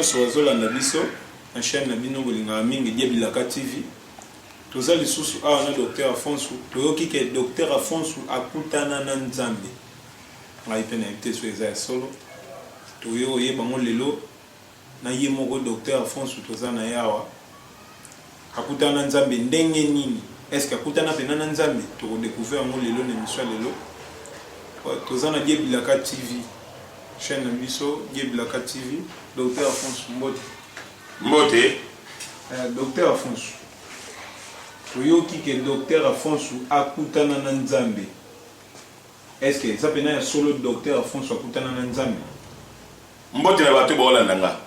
nyonso bazolanda biso na chaîne na bino bolinga mingi Diebilaka TV. Toza lisusu awa na Docteur Afonso toyoki ke Docteur Afonso akutana na Nzambe ngai pe na yebite so eza ya solo toyo oyeba ngo lelo na ye moko Docteur Afonso toza na yawa akutana na Nzambe ndenge nini. Est-ce que akutana pe na Nzambe tokodécouvrir ngo lelo na émission lelo toza na Diebilaka TV chaîne na biso Diebilaka TV. Docteur Afonso Mbote Docteur Afonso toyoki ke Docteur Afonso akutana na Nzambe. Est-ce que ça peut être solo Docteur Afonso akutana na Nzambe? Mbote na bato bolanda nga.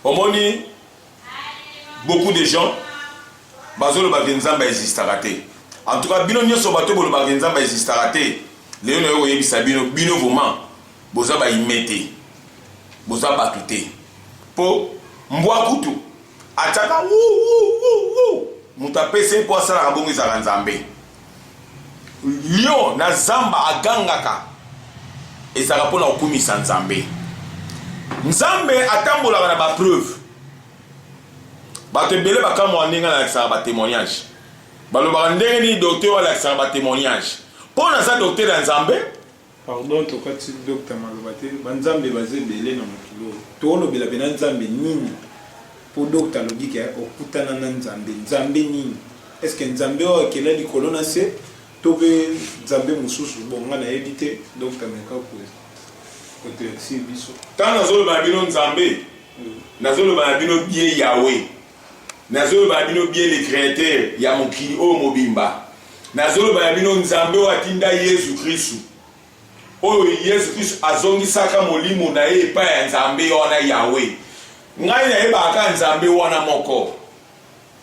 Omoni beaucoup de gens bazolo ba Nzambe existera te. En tout cas bino nyoso bato bolo ba Nzambe existera te. Leo na yo yebisa bino vraiment boza ba imete. Boza batute. Po mbwa kutu ataka mutapese po asala kabongo za Nzambe. Lion na zamba agangaka ezaka pona okumisa Nzambe. Nzambe atambolaka na ba preuve. Bato ebele bakamo aninga na lakisa ba témoignage. Balobaka ndenge ni docteur wala lakisa ba témoignage. Pona za docteur na Nzambe. Pardon, to kati Docteur Malobate, banzambe baze belé na mokilo. To lo bela bena Nzambe nini? Po Docteur logike okutana na Nzambe. Nzambe nini? Est-ce que Nzambe o kela di kolona se to be Nzambe mususu bonga na edité Docteur Meka poe. Côté si biso. Tant nazolo ba bino Nzambe. Nazolo ba bino bien Yahweh. Nazolo ba bino bien le créateur ya mokili o mobimba. Nazolo ba bino Nzambe o atinda Yesu Kristu. Oyo Yesu Kristu azongisaka molimo na ye pa ya Nzambe wana Yahweh. Ngai na yeba aka Nzambe wana moko.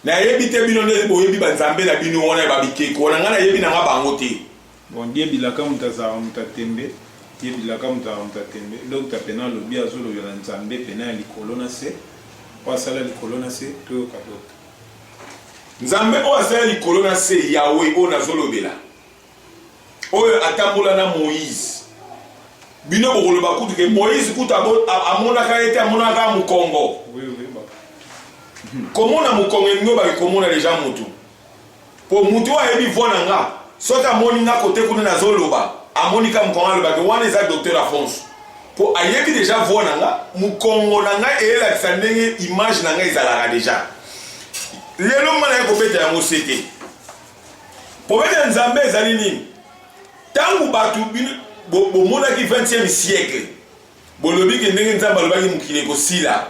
Na yebi te bino ne boyebi ba Nzambe na bino wana ba bikeko na ngana yebi na nga bango te. Bon Diebilaka mutaza mutatembe. Diebilaka mutatembe. Docteur pena lobi azolo yola Nzambe pena likolo na se. Pasala likolo na se to ka docteur. Nzambe o asala likolo na se Yahweh o nazolobela. Oyo atambola na Moïse. Bino bokolo bakutu ke Moïse kuta amonaka ete amonaka mukongo. Oui ba. Komona mukongo ngo ba komona déjà mutu. Po mutu ayebi vona nga. Soka moni nga kote kuna na zoloba. Amonika mukongo aloba ke wana eza Docteur Afonso. Po ayebi déjà vona nga mukongo na nga ela kisandenge image na nga ezalaka déjà. Lelo mana ko beta yango sete. Po beta Nzambe ezali nini? Tangu batu bomona ki 20e siècle bolobi ke ndenge Nzambe alobaki mokili ekosila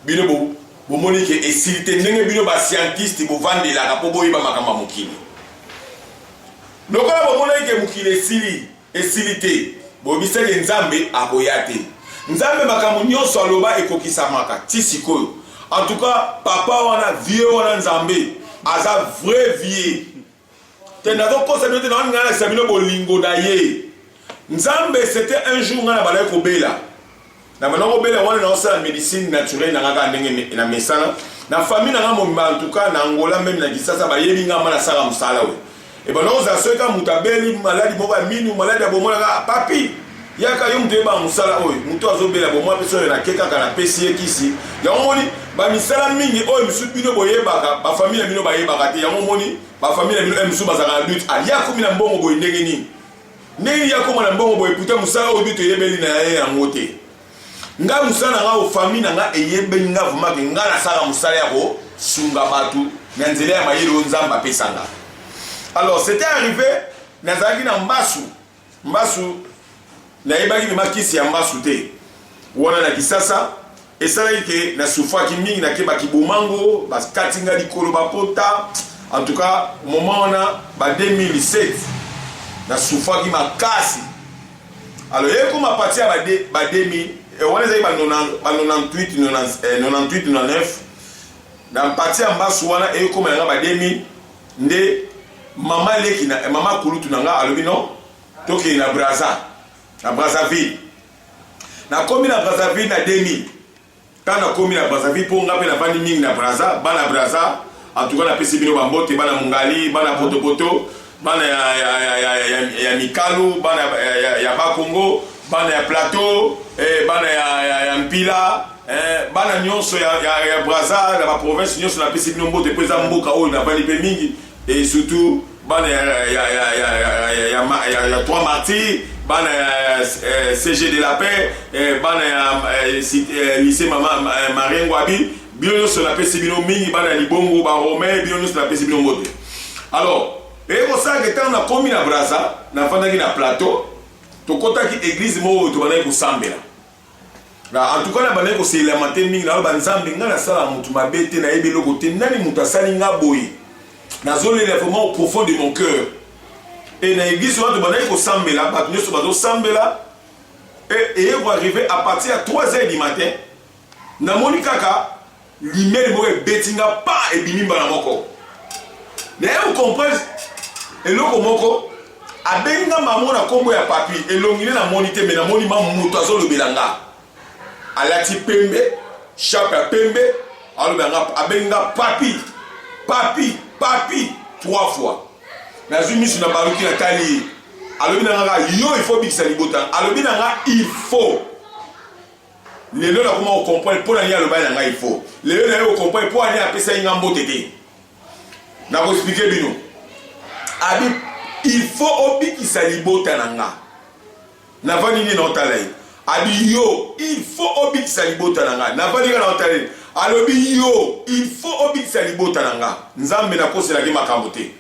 bino bomoni ke esilite ndenge bino ba scientiste bovandelaka po boyeba makambo ya mokili. Lokola bomona ke mokili esilite bobisa ke Nzambe akoya te. Nzambe makambo nyonso aloba ekokisamaka ti sikoyo. En tout cas papa wana vieux wana Nzambe aza vrai vieux. Tenado kosa bino na ngana sabino bolingo da ye. Nzambe c'était un jour ngana balai ko bela. Na manoko bela wana na osala médecine naturelle na ngaka ndenge na mesana. Na famille na ngamo en tout cas na Angola même na Kisasa ba yebi ngama na sala musala we. E ba no za soka mutabeli maladi moba minu maladi abomona ka papi. Yaka yo muteba musala oyo. Muto azobela bomwa peso na keka kana pesi ekisi. Ya omoni ba misala mingi oyo misubino boyebaka ba famille bino bayebaka te ya omoni ba famille bino emsu bazaka lutte alia komi na mbongo boy ndenge nini ndenge ya komi na mbongo boy puta musala oyo bito yebeli na ye yango te nga musala nga o famille na nga eyebeli nga vumaki nga na sala musala yako sunga batu na nzela ya mayelo Nzamba pesanga. Alors c'était arrivé nazaki na mbasu na yebaki ni makisi ya mbasu te wana na Kisasa esala ke na sufaki mingi na keba kibomango bas katinga likolo bapota. En tout cas moment na ba 2007 na sufaki makasi. Alors yeko mapati ya ba 2000 et wana zai ba 98 99 na pati ya mbasu wana yeko ma ba 2000 nde mama leki na mama kulutu nanga alobi no toke na Brazzaville na komi na Brazzaville na 2000 kana komi na Brazzaville po ngape na vandi mingi na Brazza en tout cas na pesi bino bambote bana mungali bana potopoto bana ya Mikalu bana ya Bakongo bana ya plateau bana ya mpila bana nyonso ya braza na province nyonso na pesi bino mbote peza mboka oyo na bali pe mingi et surtout bana ya trois martyrs bana CG de la paix bana lycée mama Marien Ngwabi bino nyonso na pesi bino mingi bana libongo ba romain bino nyonso na pesi bino mbote. Alors ko ça que tant na komi na braza na fandaki na plateau to kota ki église mo to bana ko sambela na en tout cas na bana ko c'est lamenté mingi na ba nzambe ngana sala mutu mabete na ebelo kote nani mutu asali nga boyi na zone vraiment au profond de mon cœur et na église wa to bana ko sambela ba nyoso ba zo sambela et va arriver à partir à 3h du matin na moni kaka limeli mo betinga pa e binimba na moko na vous comprenez eloko moko abenga maman na kombo ya papi elongile na monite me na moni mamuto azolobelanga alati pembe chape ya pembe alobanga abenga papi 3 fois na zumi sur na baluki na tali alobi na nga yo il faut bikisa libota alobi na nga il faut lelo na comment on comprend pour na aloba na nga il faut lelo na yo comprend pour ani apesa nga mbote te na ko expliquer bino abi il faut obikisa libota nanga na vani ni na otalai abi yo il faut obikisa libota nanga na vani na otalai alobi yo il faut obikisa libota nanga nzambe na kosela ki makambo te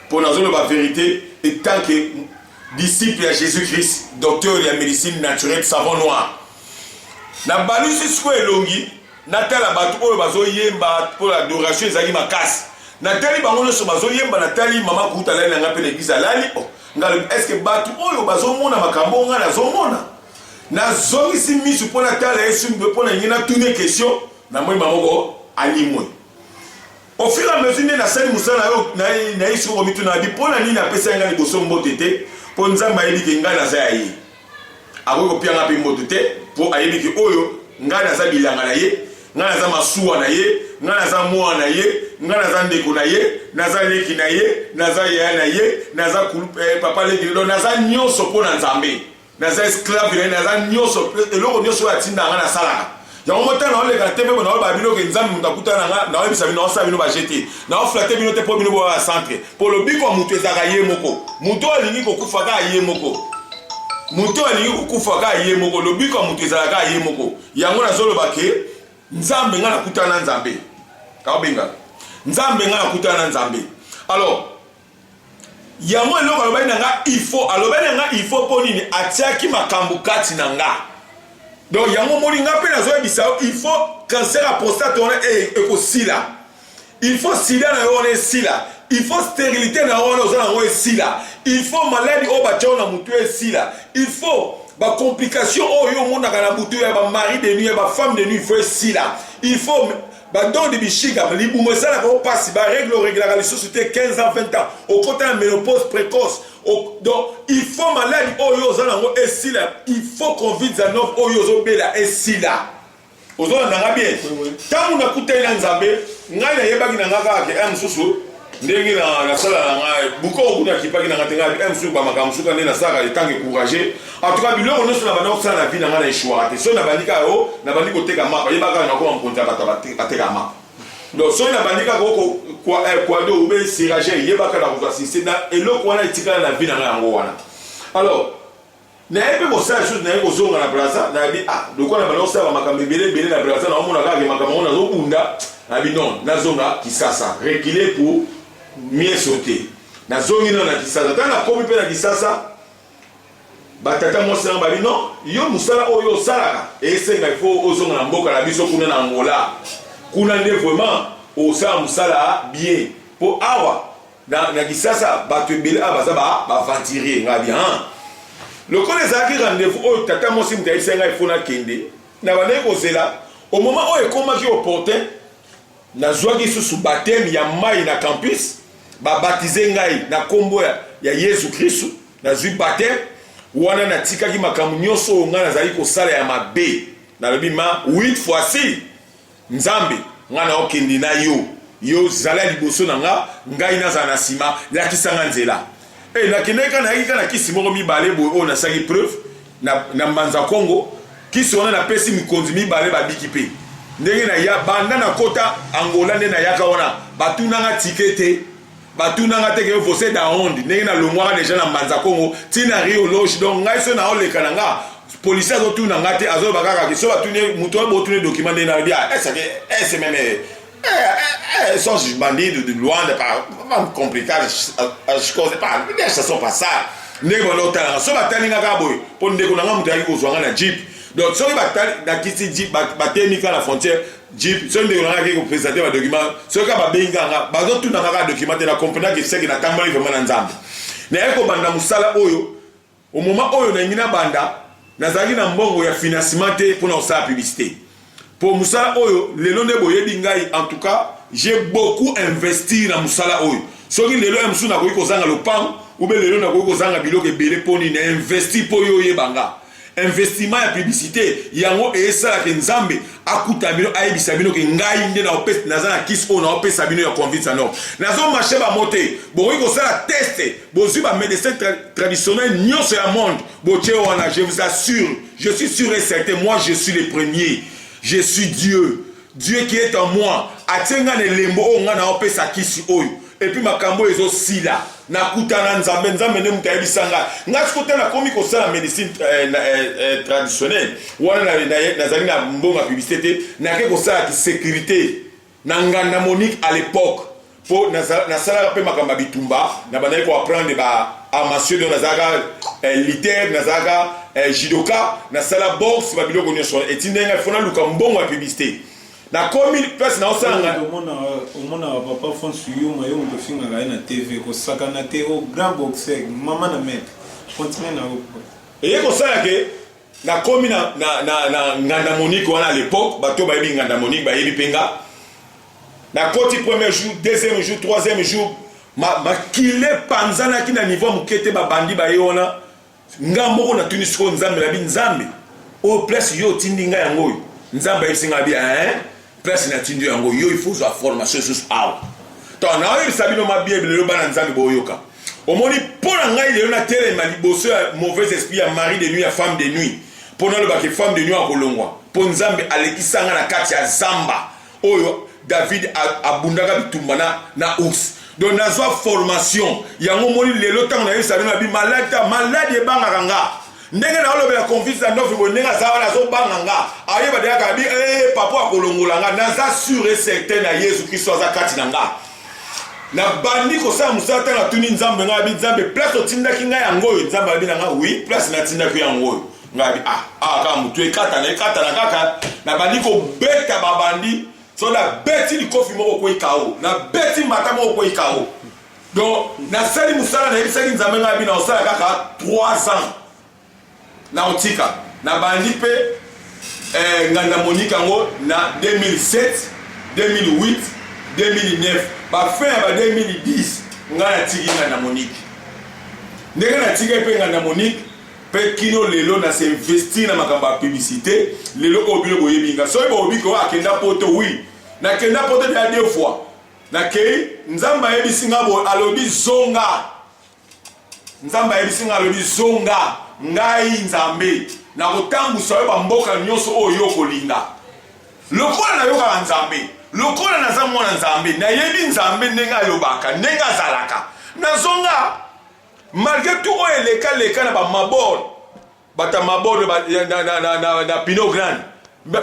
pour na zolo ba vérité et tant que disciple à Jésus-Christ docteur de la médecine naturelle savon noir na balusi siko elongi na tala batu oyo bazo yemba pour l'adoration ezali makasi natali bango nyonso bazoyemba natali mama kuta lali nanga pe l'église alali ngalo est-ce que batu oyo bazomona makambo nga nazomona nazongisi misu mpo natala yesu mpo na ngina tune question na moi mamoko alimwe au fur et à mesure na sali musala yo na yesu ko mitu na bi mpo na nini apesa nga liboso mbote te mpo nzamba yebi ke nga naza ye akoki kopianga mpe mbote te mpo ayebi ke oyo nga naza bilanga na ye nga naza masuwa na ye nga naza mwa na ye nga naza ndeko na ye naza leki na ye naza yaya na ye naza papa leki do naza nyonso mpo na nzambe naza esclave na ye naza nyonso eloko nyonso oyo atinda nga nasalaka yango motana naoleka na tv na oloba bino ke nzambe mutu akutana nga naoyebisa bino naosala bino bajete naoflate bino te mpo bino boya centre mpo lobiko ya mutu ezalaka ye moko mutu oyo alingi kokufaka ye moko mutu oyo alingi kokufaka ye moko lobiko ya mutu ezalaka ye moko yango nazoloba ke nzambe nga nakutana na nzambe kaobenga nzambe nga nakutana na nzambe alors yango eloko alobaki na nga alobaki na nga il faut mpo nini atiaki makambo kati na nga donc yango moni nga mpe nazoyebisa yo il faut cancer ya prostate wana ekosila il faut sida na yo wana esila il faut stérilité na yo wana oza nango esila il faut maladi oyo batia na mutu esila il faut ba complication oyo monaka na butu ya ba mari de nuit ya ba femme de nuit il faut esila il faut ba don de bichiga libumo sala ko passe ba règle réglera les sociétés 15 ans 20 ans au côté de ménopause précoce donc il faut maladie oyo za nango esila il faut covid 19 oyo zo bela esila ozo na bien tant on a coûté na nzambe ngai na yebaki na ngaka ke amsusu ndenge na sala na buko kuna kipaki na ngatenga amsusu ba makamsuka ndena saka etange encourager en tout cas biloko nyonso na bana osala na vie na nga na eshwara te so na bandika yo na bandi koteka mapa yebaka na koma mkonza bateka mapa donc so na bandika kwa do ube sirage yebaka na kozasiste na eloko wana etikala na vie na nga yango wana alors na ebe kosala chose na ye kozonga na braza na bi loko na bana osala makambo ebele na braza na omona kaka makambo ngo nazobunda na bi non nazonga kisasa reculer pour mieux sauter nazongi na kisasa tana komi pe na kisasa batata mosala babi non yo musala oyo salaka esenga il faut ozonga na mboka na biso kuna na Angola kuna nde vraiment osala musala bien po awa na kisasa bato ebele abaza ba venturier nga bien le connaissaki rendez-vous oyo tata mosi mutayisenga il faut na kende na banaye kozela au moment oyo ekomaki opportun nazwaki susu baptême ya mai na campus babatize ngai na kombo ya Yesu Kristu nazwi baptême wana natikaki makambo nyonso oyo ngai nazali kosala ya mabe nalobi ma 8 fois 6 nzambe ngai naokende na yo zala liboso na nga ngai nazala na nsima lakisanga nzela nakendeki nayaki ka na kisi moko mibale boye oyo nasalaki preuve na mbanza Congo kisi wana na pesi mikonzi mibale babiki pe ndenge na ya banda na kota Angola nde na yaka wana batunanga tikete batunanga teke vose da honde ndenge na longwaka deja na mbanza Congo tina rio loge donc ngai so na oleka na nga police azo tuna ngate azo bakaka ki so batune muto bo tune document de na bia c'est même sont bandits de loin de pas compliqué je cause pas ça sont pas ça ndenge balota so batalinga ka boy po ndeko na nga muto yaki kozwanga na jeep donc so batali na kiti jeep batemika la frontière jeep so ndeko na nga ki présenter ba document so ka babenga nga bazo tuna nga document na comprendre que c'est que na tambali vraiment na nzambe na eko banda musala oyo au moment oyo na ngina banda nazali na mbongo ya financement pour na sa publicité pour musala oyo lelo nde boyebi ngai en tout cas j'ai beaucoup investi na musala oyo soki lelo emsu na koyi kozanga lopango ube lelo na koyi kozanga biloko ebele poni na investi po yo yebanga investissement ya publicité yango esalaka nzambe akuta bino ayebisa bino ke ngai nde na opesa naza na kisi oyo na opesa bino ya conviction no nazo marché bamote bokoki kosala teste bozwi bamédecin traditionnel nyonso ya monde botie wana je vous assure je suis sûr et certain moi je suis le premier je suis Dieu qui est en moi atienga na elembo oyo nga na opesa kisi oyo et puis makambo ezosila nakutana nzambe nde mutu ayebisanga nga sikote nakomi kosala médecine traditionnelle wana nazali na mbongo ya publicité te nake kosala ki sécurité na nganda Monique à l'époque po nasalaka mpe makambo ya bitumba na bandaki koapprendre baarmation do nazalaka liter nazalaka judoka nasala boxe babiloko nyonso eti ndenge fona luka mbongo ya publicité na komi place na osanga omona papa François Yuma yo to finga ga na TV ko sakana te au grand boxer mama na met continue na oko et ko sala ke na komi na nganda Monique wana à l'époque bato ba yebi nganda Monique ba yebi penga na koti premier jour deuxième jour troisième jour ma kile panzana ki na niveau mukete ba bandi ba yona ngambo na tunisiko nzambe la bi nzambe au place yo tindinga yango nzambe yisinga bi place na tindu yango yo il faut la formation sur aw to na oyo sabino mabie bilelo bana nzambe boyoka omoni pona ngai lelo na tele ma liboso ya mauvais esprit ya mari de nuit ya femme de nuit pona lo ba ke femme de nuit akolongwa po nzambe alekisanga na kati ya zamba oyo David abundaka bitumbana na ours donc nazwa formation yango moni lelo tango na sabino bi malade e banga kanga ndenge na olobela confiance na ndofi bonenga za wana zo banganga ayeba de akabi papa akolongolanga naza sûr et certain na Yesu Kristo aza kati nanga na bandi ko sa musata na tuni nzambe ngabi nzambe place otinda kinga yango nzambe abi nanga oui place na tinda ki yango ngabi ka mutu ekata na kaka na bandi ko beta babandi so na beti likofi moko ko ikao na beti mata moko ko ikao donc na sali musala na ebisaki nzambe ngabi na osala kaka 3 ans na otika na bandi pe nganda Monique yango na 2007 2008 2009 ba fin ba 2010 ngana tiki nganda Monique ndenge na tiki pe nganda Monique pe kino lelo na se investir na makamba publicité lelo obilo boyebinga so bo obiko akenda poto oui na kenda poto de 2 fois na kei nzamba yebisinga bo alobi zonga nzamba yebisinga alobi zonga ngai nzambe na kotambusa yo bamboka nyonso oyo kolinga lokola na yoka nzambe lokola naza mwana nzambe na yebi nzambe ndenge alobaka ndenge azalaka nazonga malgré tout oyo eleka na bamabord bata mabord na Pinot Grande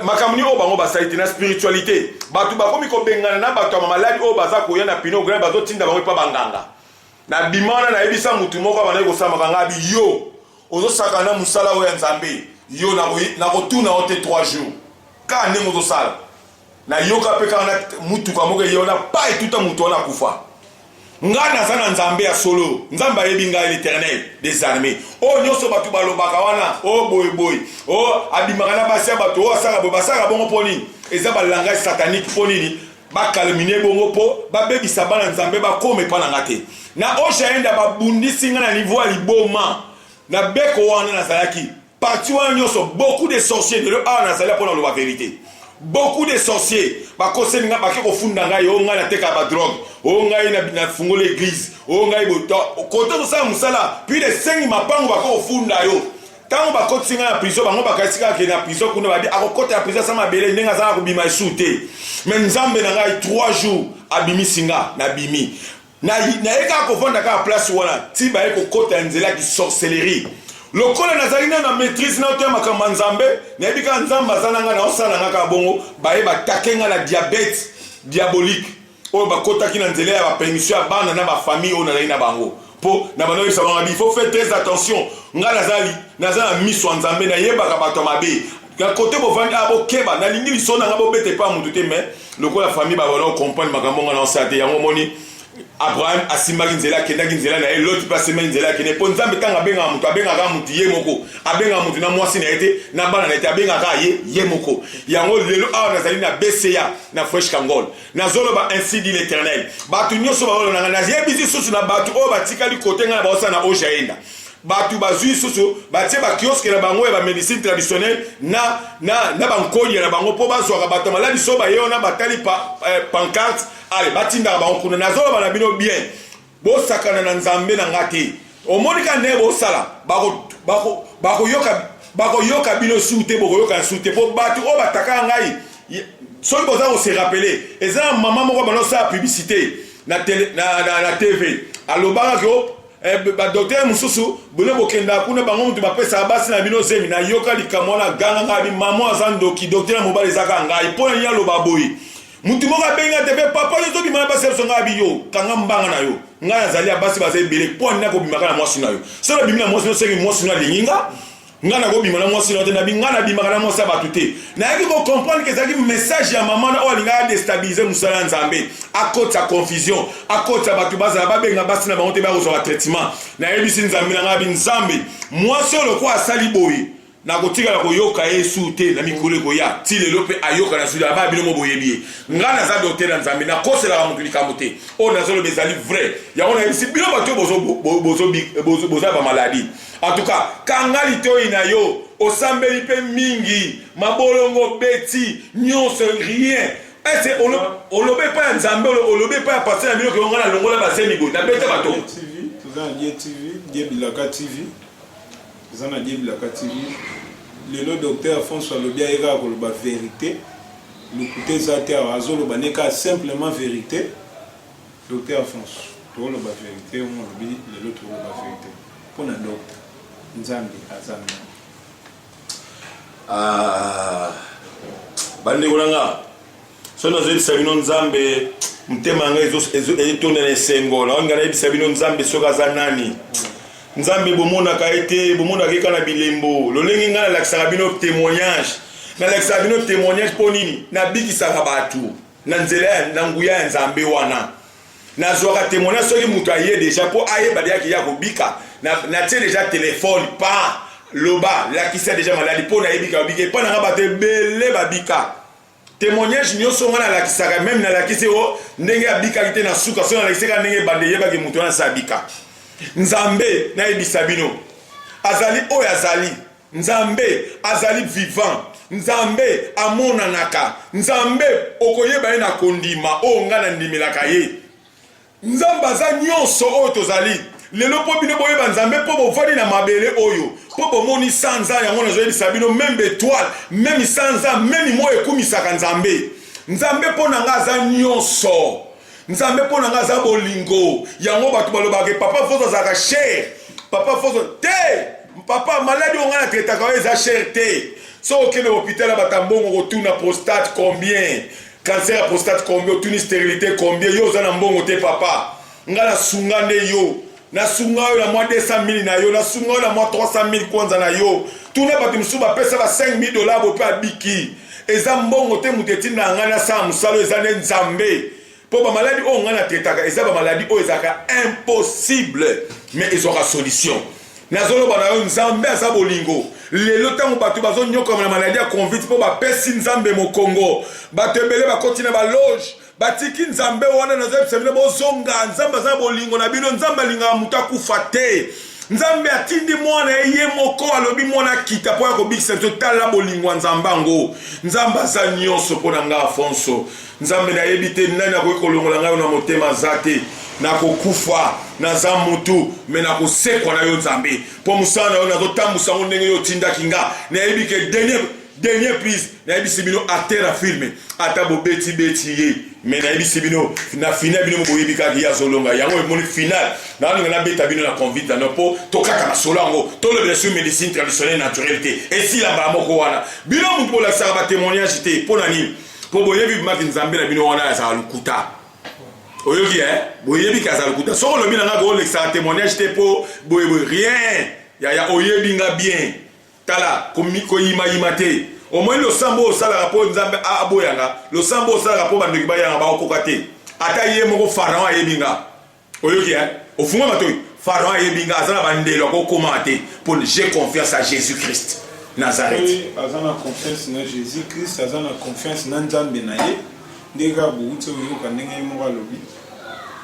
makamuni oyo bango basali te na spiritualité bato bakomi kobengana na bato ya maladi oyo baza koya na Pinot Grande bazotinda bango epa banganga na bimana na yebisa mutu moko abandaki kosamaka nga bi yo ozosakana musala oyo ya nzambe yo na kotuna ote 3 jours ka ndenge ozosala na yoka mpe kaka na mutuka moko eyo na pa etuta mutu wana akufa nga naza na nzambe ya solo nzambe ayebi ngai l'éternel des armées oyo nyonso bato balobaka wana o boyeboye o abimaka na basi ya bato oyo asala boye basalaka bongo mpo nini eza balangage satanique mpo nini bakalmine bongo mpo babebisa bana nzambe bakome mpa na nga te na ojaenda babundisi nga na niveau ya liboma na beko wana nazalaki parti wana nyonso beaucoup de sorciers de awa nazali mpona loba vérité beaucoup de sorciers bakoseli nga bake kofunda ngai oyo ngai nateka badrogue oyo ngai na fungola église oyo ngai kote kosala mosala puis de sengi mapango bake kofunda yo tango bakotinga na prison bango bakasika ke na prison kuna badi akokota ya prison sama bele ndenga za kubima isute mais nzambe na ngai 3 jours abimi singa na bimi na eka kovanda ka place wana ti ba eko kota nzela ki sorcellerie lokola nazali na maîtrise na otema kama nzambe na ebika nzamba zananga na osala nga ka bongo ba eba takenga na diabète diabolique o bakota ki na nzela ya ba permission ya bana na ba famille o na na bango po na bano yesa bango il faut faire très attention nga nazali miso nzambe na yebaka bato mabe ka côté bovandi abo keba na lingi biso na ngabo bete pa mutu te mais lokola famille ba bana comprendre makambo nga na osate yango moni Abraham asimbaki nzela kendaki nzela na l'autre passe men nzela kene po nzambe tanga benga mutu abenga mutu ye moko abenga mutu na mwasi na ete na bana na ete abenga ka ye moko yango lelo awa nazali na BCA na Fresh Kangol nazoloba ainsi dit l'Éternel batu nyonso ba na na yebisi susu na batu o batikali kote nga ba osa na ojaenda batu bazui susu batie ba kioske na bango ba médecine traditionnelle na bankoni na bango po bazwa bato maladi so ba yona batali pancarte ale batinda bango kuna nazoloba na bino bien bo sakana na nzambe na ngati omonika ne bo sala bako yoka bino sute boko yoka sute po batu o bataka ngai so boza ko se rappeler eza maman moko bano sa publicité na TV alobaka ko ba docteur mususu bone bokenda kuna bango mutu bapesa basi na bino zemi na yoka likamona ganga ngabi maman azandoki docteur mobali zaka ngai pona nya loba boyi mutu moka benga TV papa yo toki mana basi songa biyo kanga mbanga na yo nga nazali basi basi bele pona na ko bimaka na mwasi na yo sala bimina mwasi no sengi mwasi na linginga nga na ko bimana mwasi na tena binga na bimaka na mwasi batute na yaki ko comprendre que zaki message ya maman na o linga déstabiliser musala nzambe akota confusion akota batu baza babenga basi na bango te ba ko traitement na yebisi nzambe na ngabi nzambe mwasi lo ko asali boyi na kotika la koyoka Yesu te na mikolo ko ya ti lelo pe ayoka na sula ba bino mo boyebi nga na za docteur na nzambe na kosela ba mutu likambote o na zolo bezali vrai ya ona yebisi bino bato bozo ba maladie en tout cas kangali to ina yo osambeli pe mingi mabolongo beti nyonso rien ese olobe pa nzambe olobe pa passer na bino ko ngana longola ba semi go na beta bato TV tuzana TV Diebilaka TV tuzana Diebilaka TV le docteur François Lobia ira ko ba vérité le côté zate azolo baneka simplement vérité docteur François to lo ba vérité on lobi le to lo ba vérité pona docteur nzambi azamna bande kolanga sono zeli sabino nzambe mtema nga ezotona na sengo na ngana yebi sabino nzambe soka za nani nzambe bomona ka ete bomona ke na bilembo lolengi ngana la kisabino témoignage na la kisabino témoignage ponini na bikisa batu na nzela na nguya nzambe wana na zoka témoignage soki mutu aye déjà po aye bali yaki ya kobika na tie déjà téléphone pas loba la qui sait déjà maladie po na yebika bika pa na ngabate bele babika témoignage nyonso ngana la kisaka même na la kise o ndenge abika kite na suka so na la kisaka ndenge bande yeba ke mutu na sabika nzambe na yebisa bino azali oyo azali nzambe azali vivant nzambe amonanaka nzambe okoyeba ye na kondima o ngana ndimelaka ye nzamba za nyonso oyo tozali lelo po bino boyeba nzambe po bovandi na mabele oyo po bomoni sanza yango nazoyebisa bino même étoile même sanza même mo ekumisaka nzambe nzambe po na nga aza nyonso nzambe po na nga aza bolingo yango bato balobaka papa foso azalaka cher papa foso te papa maladi onga na tretaka oyo eza cher te so okende hôpital ya batambongo kotuna prostate combien cancer ya prostate combien otuni stérilité combien yo oza na mbongo te papa nga na sunga nde yo na sunga yo na mwa 200 000 na yo na sunga yo na mwa 300 000 kwanza na yo tuna bato mosusu bapesa ba 5 000 dollars bope abiki eza mbongo te mutu etinda nga na saa mosala eza nde nzambe po bamaladi oyo nga na tretaka eza bamaladi oyo ezalaka impossible mais ezwaka solution nazoloba na yo nzambe aza bolingo lelo ntango bato bazonyokama na maladi ya convite mpo bapesi nzambe mokongo bato ebele bakoti na baloge batiki nzambe wana nazoyebisa bino bozonga nzambe aza bolingo na bino nzambe alingaka moto akufa te nzambe atindi mwana ye moko alobi mwana kita mpo ya kobikisa biso tala bolingo ya nzambe yango nzambe aza nyonso mpo na nga afonso nzambe nayebi te nani akoki kolongola ngai na motema aza te na kokufa naza mutu me na kosekwa na yo nzambe po musala na yo nazotambusa ngo ndenge yo tindaki nga nayebi ke dernier prise nayebisi bino atera filme ata bobeti ye me nayebisi bino na final bino boyebi kaka ya zolonga yango emoni final nalinga nabeta bino na convite no po tokaka na solo yango tolobela sur médecine traditionnelle naturelle te esilamba moko wana bino mutu bolakisaka batémoignage te mpo na nini po boyebi bimaki nzambe na bino wana azala lukuta oyoki boyebi ka azala lukuta soko lobi nanga kolekisaka témoignage te po boyeboye rien ya oyebi nga bien tala koyimayima te omoi losambo osalaka mpo nzambe aboyanga losambo osalaka mpo bandoki bayanga bakokoka te ata ye moko pharaon ayebi nga oyoki ofunga matoi pharaon ayebi nga aza na bandelo akokoma te mpo j'ai confiance à Jésus-Christ Nazareth aza na confiance na Jésus-Christ aza na confiance na nzambe na ye ndenge abouti oyoka ndenge ye moko alobi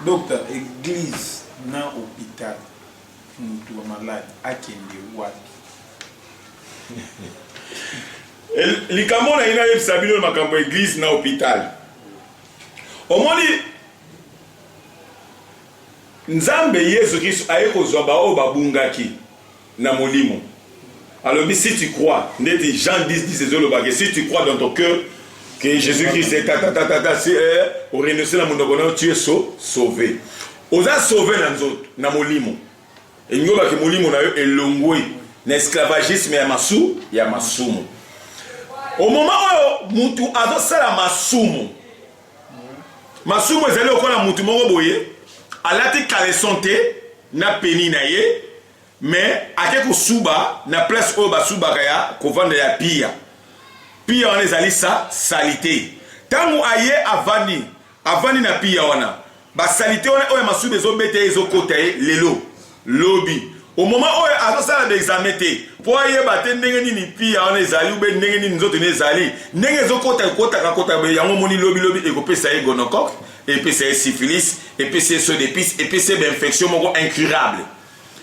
docteur église na hôpital mutu wa malade akende wapi likambo na ina yebisa bino makambo église na hôpital omoni nzambe Yesu Kristo aye kozwa bao babungaki na molimo alobi si tu crois ndeti Jean 10 si tu crois dans ton cœur que Jésus-Christ est au renoncé na mondokono tu es sauvé oza sauvé na nzoto na molimo enyoba ke molimo na yo elongwe na esclavagisme ya masumu au moment où mutu azosala masumu ezali okola mutu moko boye alati caleçon te na peni na ye mais ake kosuba na place oyo basubaka ya kovanda ya pia wana ezali salite ntango aye avandi na pia wana basalite wana oyo masuba ezobeta ye ezokota ye lelo lobi au moment oyo azosala baexamen te mpo ayeba te ndenge nini pia wana ezali ube ndenge nini nzoto ne ezali ndenge ezokota yango moni lobi ekopesa ye gonocoque epesa ye syphilis epesa ye saut d'épice epesa ye bainfection moko incurable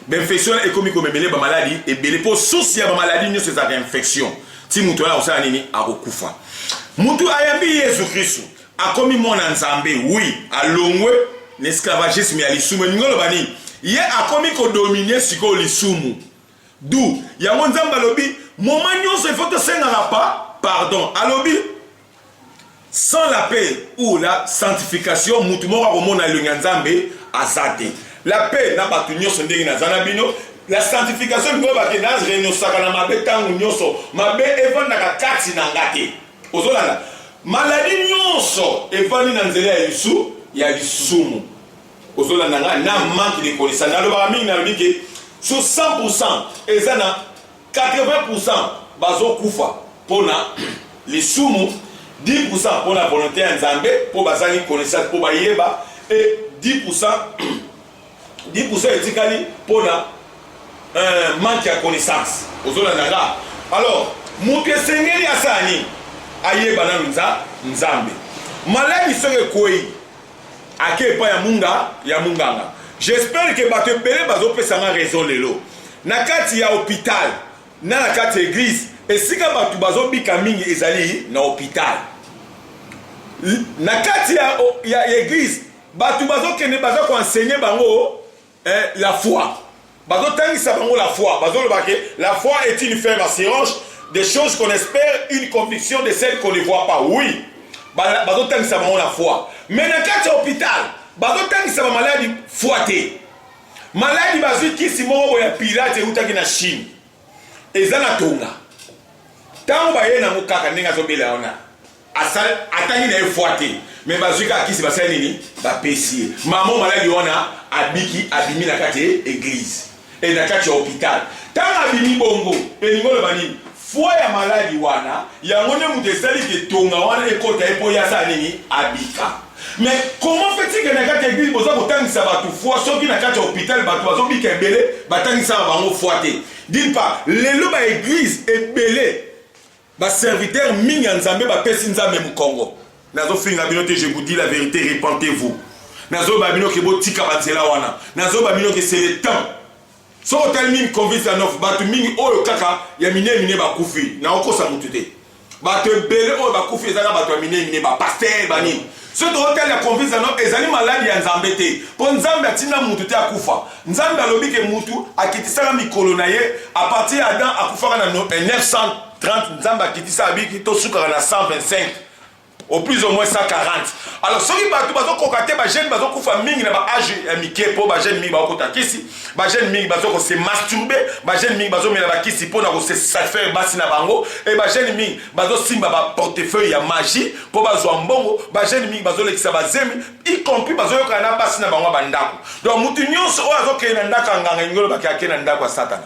bainfection wana ekomi komemele bamaladi ebele mpo source ya bamaladi nyonso ezalaka infection ti mutu wana akosala nini akokufa mutu ayambi Yesu Kristo akomi mwana nzambe wi alongwe na esclavagisme ya lisumu elingi oloba nini ye akomi kodomine sikoyo lisumu du yango nzambe alobi moma nyonso ifo tosengaka pardon alobi sans la paix ou la sanctification mutu moko akomona elongi ya nzambe aza te la paix na bato nyonso ndenge naza na bino la sanctification lingo bake narenyosaka na mabe ntango nyonso mabe evandaka kati na nga te ozolanda maladi nyonso evandi na nzela ya lisumu ozolanda nga na manque de connaissance nalobaka mingi nalobi ke sur 100% eza na 80% bazokufa mpona lisumu 10% mpona volonté ya nzambe mpo bazangi connaissance mpo bayeba e 10% etikali mpona manque ya connaissance ozolanda nga alors moto esengeli asala nini ayeba nanu nzambe maladi soki ekweyi ake epai ya munganga j'espère que bato ebele bazopesanga raison lelo na kati ya hôpital na kati ya église esika bato bazobika mingi ezali na hôpital na kati ya église bato bazokende baza koenseigner bango la foi bazotangisa bango la foi bazoloba ke la foi est une ferme assurance des choses qu'on espère, une conviction de celles qu'on ne voit pas. Oui, bazotangisa bango la foi. Mais na kati ya hôpital bazotangisa ba maladi foite. Maladi bazwi kisi moko ya pirate utaki na Chine. Eza na tonga. Tango baye na mukaka ndenge azobela ona. Atangi na foite. Mais bazwi ka kisi basala nini? Ba pesier. Maman maladi ona abimi na kati église. Et na kati ya hôpital. Tango abimi bongo, elingo lo banini? Foi ya maladi wana yango ne mutu esali ke tonga wana ekota epo ya sa nini abika. Mais comment fait-il que na kati ya église boza kotangisa bato foi soki na kati ya hôpital bato bazobika ebele batangisa bango foi te. D'une part lelo ba église ebele ba serviteur mingi ya nzambe bapesi nzambe mukongo nazofinga bino te je vous dis la vérité repentez-vous nazoba bino ke botika banzela wana nazoba bino ke c'est le temps. So hotel mingi convince à neuf batu mingi oyo kaka ya mine bakufi na okosa mutu te batu ebele oyo bakufi ezaka batu ya mine ba pasteur bani Ce hôtel ya confiance non ezali maladi ya nzambe te. Po nzambe atina mutu te akufa. Nzambe alobi ke mutu akitisaka mikolo na ye à partir Adam akufaka na 930 nzambe akitisa abiki to sukaka na 125. Au plus ou moins 140. Alors, ceux qui sont cocatés, les jeunes qui sont mingi na âge mike po ba jeune mingi ba kota kisi, ba jeune mingi ko se masturber, ba jeune mingi bazo mela ba kisi po na ko se satisfaire basi na bango et ba jeune mingi bazo simba ba portefeuille ya magie po bazo mbongo, ba jeune mingi bazo lekisa ba zemi y compris bazo yoka na basi na bango ba ndako. Donc mutu nyonso o azo ke na ndaka nganga ngolo ba ke na ndako ya satana.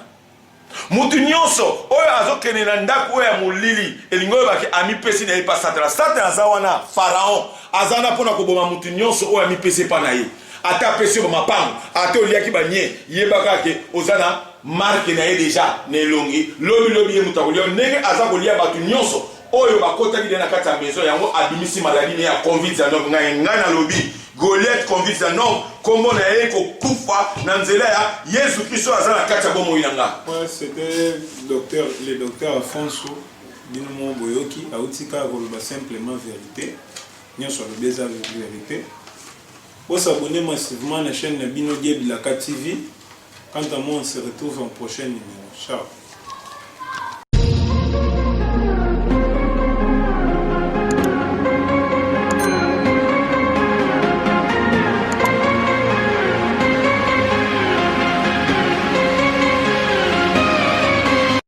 Mutu nyonso oyo azokene na ndako oyo ya molili elingo oyo bake amipesi na ye pa satana. Satana aza wana Pharaon aza na mpona koboma mutu nyonso oyo amipesi epa na ye ata apesi yo bamapango ate oliaki banye yebaka ke oza na marke na ye deja na elongi lobi ye mutu akolia ndenge aza kolia bato nyonso oyo bakotaki de na kati ya maison yango abimisi maladi ne ya covid ya nov ngai na lobi Goliath convite ça non comment on a kokufa na nzela ya Yesu Kristo azala kati ya bomoi nanga. Ouais, c'était le docteur Alfonso Binomo Boyoki autika koloba simplement vérité. Nyo sur le beza vérité. Pour s'abonner massivement à la chaîne Bino Bilaka TV. Quant à moi, on se retrouve en prochain numéro. Ciao.